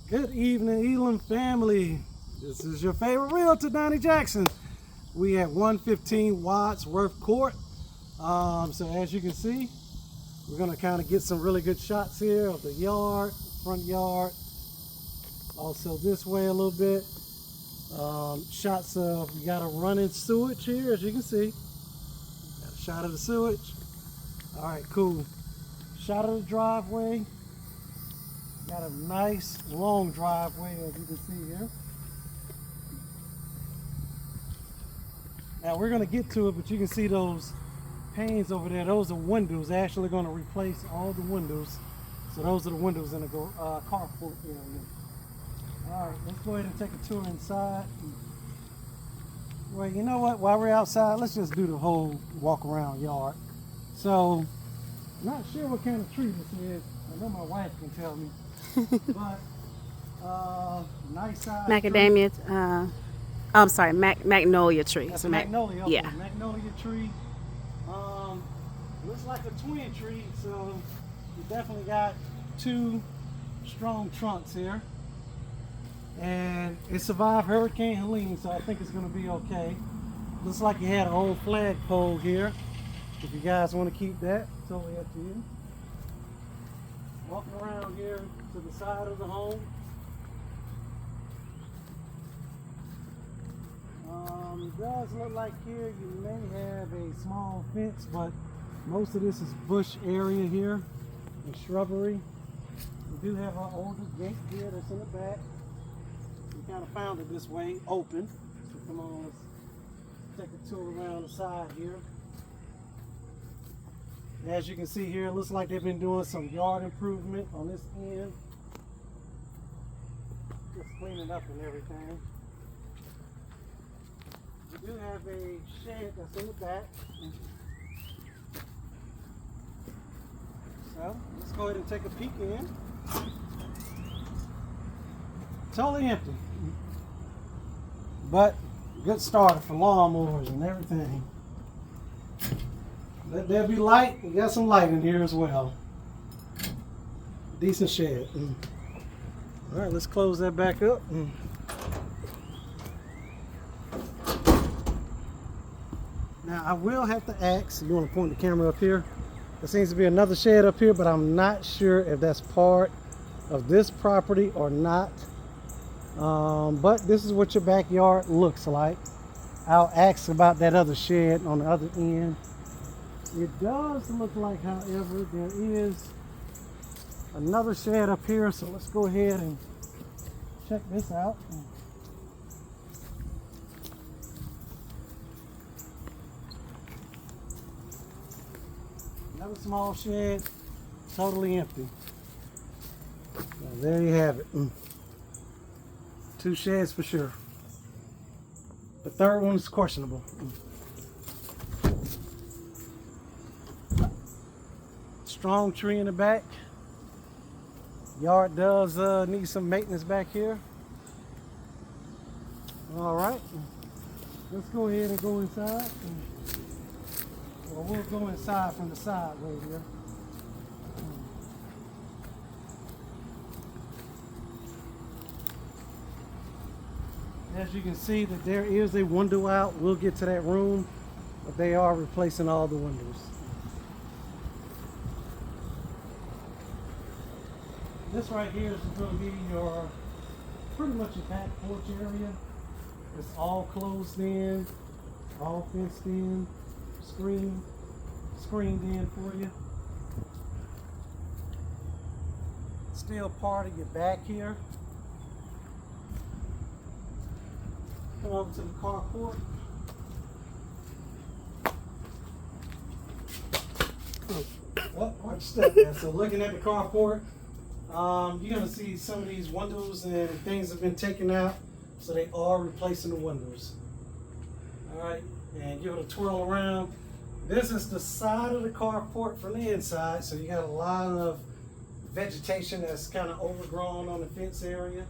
Good evening, Elam family. This is your favorite realtor, Donnie Jackson. We at 115 Wadsworth Court. So as you can see, we're gonna kind of get some really good shots here of the yard, front yard. Also this way a little bit. Shots of, we got a running sewage here, as you can see. Got a shot of the sewage. All right, cool. Shot of the driveway. Got a nice long driveway, as you can see here. Now we're gonna get to it, but you can see those panes over there. Those are windows. They're actually gonna replace all the windows. So those are the windows in the carport area. All right, let's go ahead and take a tour inside. Well, you know what? While we're outside, let's just do the whole walk around yard. So, not sure what kind of tree this is. I know my wife can tell me. But nice size Macadamia, I'm sorry, magnolia tree. That's a magnolia. Okay. Yeah. Magnolia tree. Looks like a twin tree, so you definitely got two strong trunks here. And it survived Hurricane Helene, so I think it's going to be okay. Looks like you had an old flagpole here. If you guys want to keep that, totally up to you. Walking around here to the side of the home. It does look like here you may have a small fence, but most of this is bush area here and shrubbery. We do have our older gate here that's in the back. We kind of found it this way, open. So come on, let's take a tour around the side here. As you can see here, it looks like they've been doing some yard improvement on this end. Just cleaning up and everything. We do have a shed that's in the back. So let's go ahead and take a peek in. Totally empty. But good starter for lawnmowers and everything. Let there be light. We got some light in here as well. Decent shed. All right, let's close that back up. Now I will have to ask, you want to point the camera up here? There seems to be another shed up here, but I'm not sure if that's part of this property or not. But this is what your backyard looks like. I'll ask about that other shed on the other end. It does look like, however, there is another shed up here, so let's go ahead and check this out. Another small shed, totally empty. Now, there you have it. Two sheds for sure. The third one is questionable. Strong tree in the back. Yard does need some maintenance back here. All right, let's go ahead and go inside. Well, we'll go inside from the side way here. As you can see that there is a window out. We'll get to that room, but they are replacing all the windows. This right here is going to be your, pretty much your back porch area. It's all closed in, all fenced in, screened in for you. Still part of your back here. Come over to the carport. Watch step there. So looking at the carport, you're going to see some of these windows and things have been taken out, so they are replacing the windows. All right, and give it a twirl around. This is the side of the carport from the inside, so you got a lot of vegetation that's kind of overgrown on the fence area.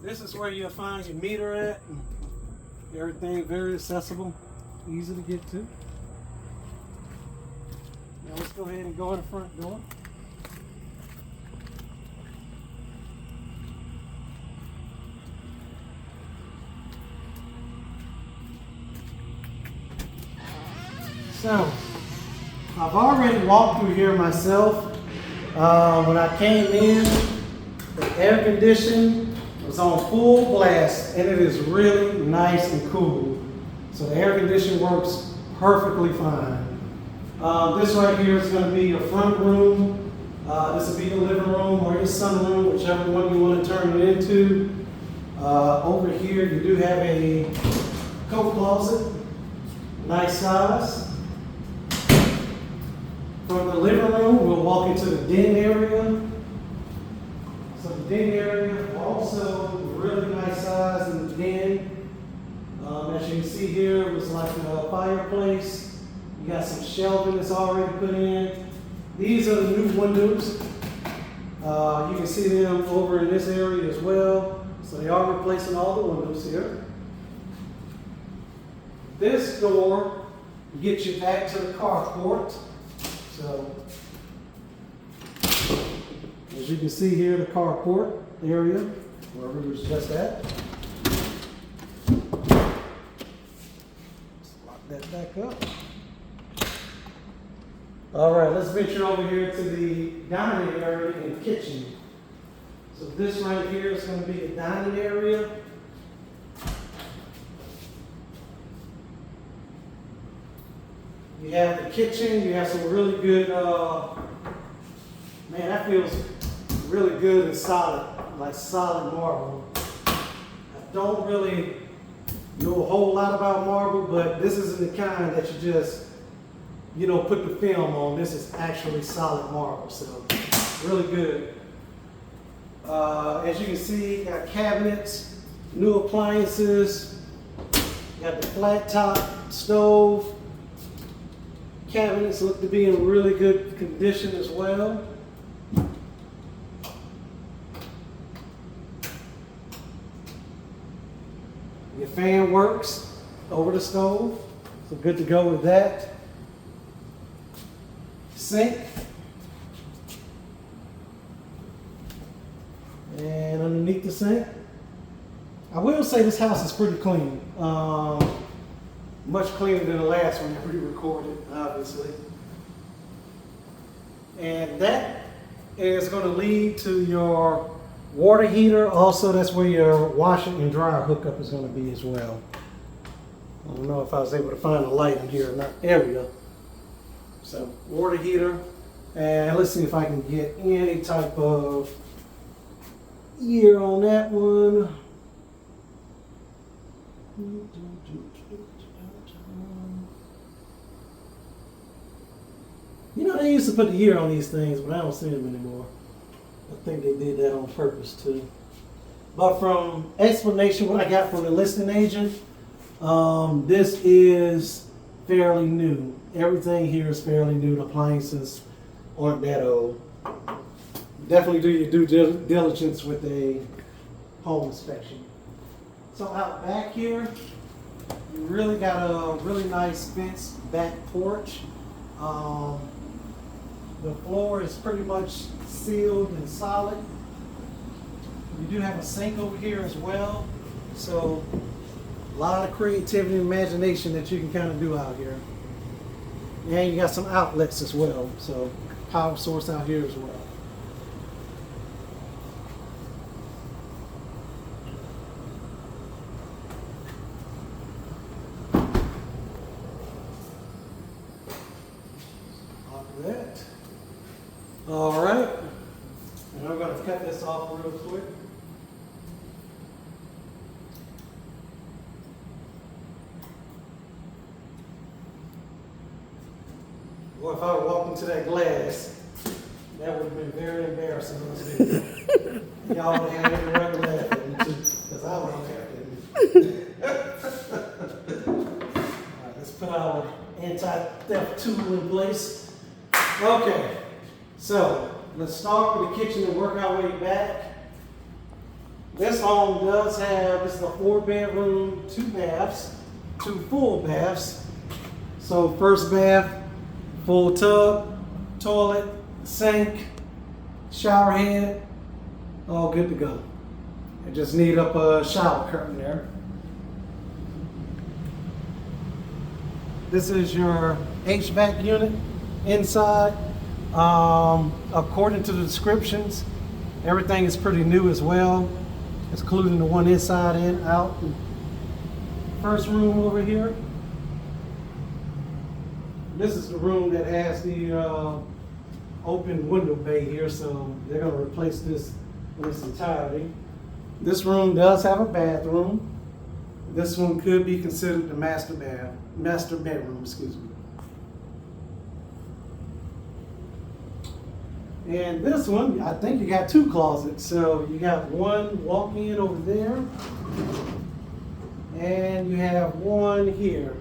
This is where you'll find your meter at. Everything very accessible, easy to get to. Now let's go ahead and go in the front door. So, I've already walked through here myself. When I came in, the air conditioning was on full blast and it is really nice and cool. So the air conditioning works perfectly fine. This right here is going to be your front room. This will be the living room or your sunroom, whichever one you want to turn it into. Over here you do have a coat closet, nice size. From the living room, we'll walk into the den area. So the den area also really nice size in the den. As you can see here, it was like a fireplace. You got some shelving that's already put in. These are the new windows. You can see them over in this area as well. So they are replacing all the windows here. This door gets you back to the carport. So, as you can see here, the carport area, where we was just at. Let's lock that back up. All right, let's venture over here to the dining area and kitchen. So this right here is going to be the dining area. You have the kitchen, you have some really good, man, that feels really good and solid, like solid marble. I don't really know a whole lot about marble, but this isn't the kind that you just, you know, put the film on. This is actually solid marble, so really good. As you can see, you got cabinets, new appliances, you got the flat top stove. Cabinets look to be in really good condition as well. Your fan works over the stove, so good to go with that. Sink. And underneath the sink, I will say this house is pretty clean. Much cleaner than the last one that we recorded, obviously. And that is going to lead to your water heater. Also, that's where your washer and dryer hookup is going to be as well. I don't know if I was able to find a light in here or not. There we go. So, water heater. And let's see if I can get any type of year on that one. You know, they used to put the year on these things, but I don't see them anymore. I think they did that on purpose too. But from explanation, what I got from the listing agent, this is fairly new. Everything here is fairly new. The appliances aren't that old. Definitely do your due diligence with a home inspection. So out back here, you really got a really nice fenced back porch. The floor is pretty much sealed and solid. You do have a sink over here as well. So a lot of creativity and imagination that you can kind of do out here. And you got some outlets as well. So power source out here as well. That. All right, and I'm going to cut this off real quick. Well, if I would walk into that glass, that would have been very embarrassing on this video. Y'all would have had everyone laugh at me too, because I would have laughed at me. All right, let's put our anti-theft tool in place. Okay, so let's start with the kitchen and work our way back. This home does have, this is a 4-bedroom, 2 baths, 2 full baths. So first bath, full tub, toilet, sink, shower head, all good to go. I just need up a shower curtain there. This is your HVAC unit inside. According to the descriptions, everything is pretty new as well, including the one inside and out. First room over here. This is the room that has the open window bay here, so they're going to replace this in its entirety. This room does have a bathroom. This one could be considered the master bedroom, excuse me. And this one, I think you got two closets. So you got one walk-in over there, and you have one here.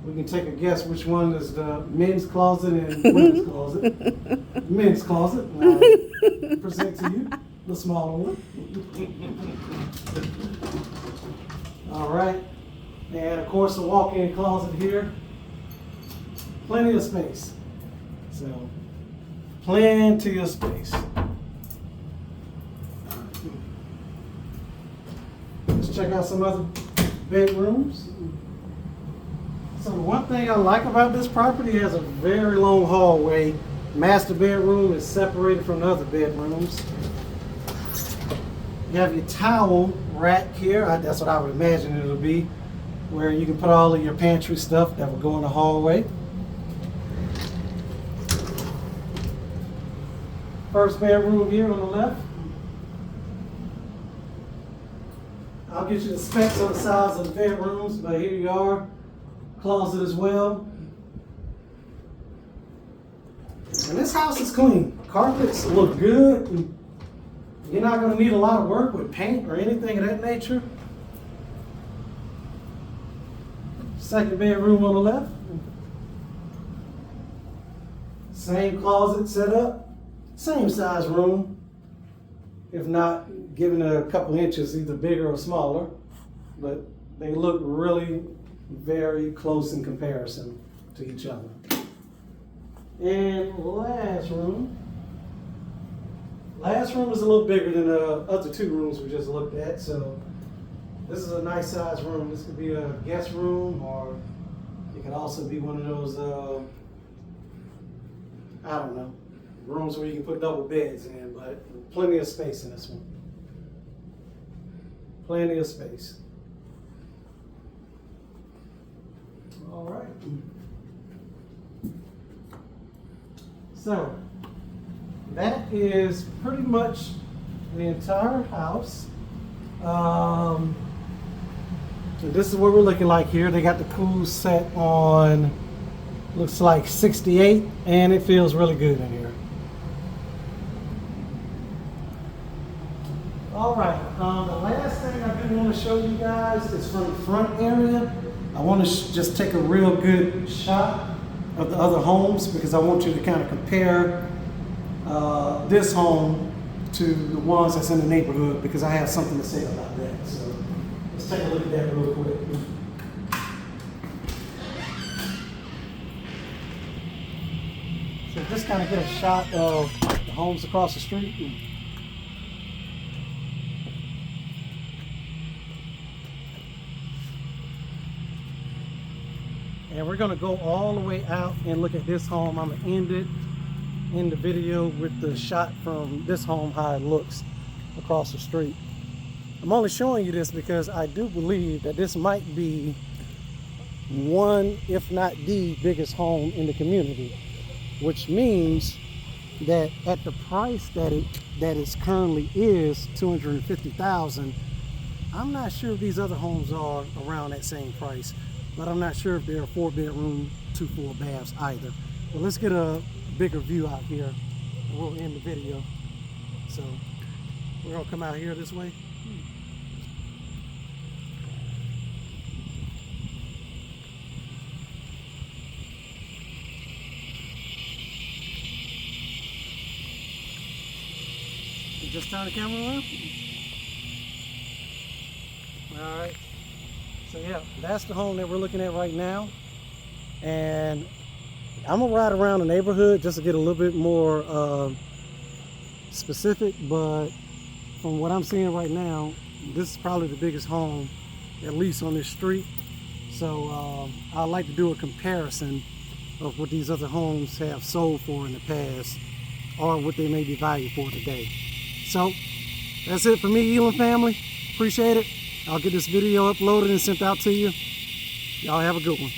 We can take a guess which one is the men's closet and women's closet. Men's closet. I'll present to you the smaller one. All right. And of course, the walk-in closet here. Plenty of space. So, plenty of space. Let's check out some other bedrooms. So the one thing I like about this property, it has a very long hallway. Master bedroom is separated from the other bedrooms. You have your towel rack here. That's what I would imagine it'll be, where you can put all of your pantry stuff that will go in the hallway. First bedroom here on the left. I'll get you the specs on the size of the bedrooms, but here you are. Closet as well. And this house is clean. Carpets look good. You're not going to need a lot of work with paint or anything of that nature. Second bedroom on the left. Same closet set up. Same size room. If not, given a couple inches, either bigger or smaller. But they look really very close in comparison to each other. And last room. Last room is a little bigger than the other two rooms we just looked at, so this is a nice size room. This could be a guest room, or it could also be one of those, I don't know, rooms where you can put double beds in, but plenty of space in this one. Plenty of space. All right. So that is pretty much the entire house. So this is what we're looking like here. They got the pool set on, looks like 68, and it feels really good in here. All right, the last thing I do want to show you guys is from the front area. I want to just take a real good shot of the other homes, because I want you to kind of compare this home to the ones that's in the neighborhood, because I have something to say about that. So let's take a look at that real quick. So just kind of get a shot of the homes across the street. And we're gonna go all the way out and look at this home. I'm gonna end it in the video with the shot from this home, how it looks across the street. I'm only showing you this because I do believe that this might be one, if not the biggest home in the community, which means that at the price that it currently is, $250,000, I'm not sure if these other homes are around that same price. But I'm not sure if they're 4-bedroom, 2 full baths either. But let's get a bigger view out here, and we'll end the video. So we're gonna come out here this way. You just turn the camera around. All right. So yeah, that's the home that we're looking at right now. And I'm gonna ride around the neighborhood just to get a little bit more specific, but from what I'm seeing right now, this is probably the biggest home, at least on this street. So I'd like to do a comparison of what these other homes have sold for in the past, or what they may be valued for today. So that's it for me, Elam family. Appreciate it. I'll get this video uploaded and sent out to you. Y'all have a good one.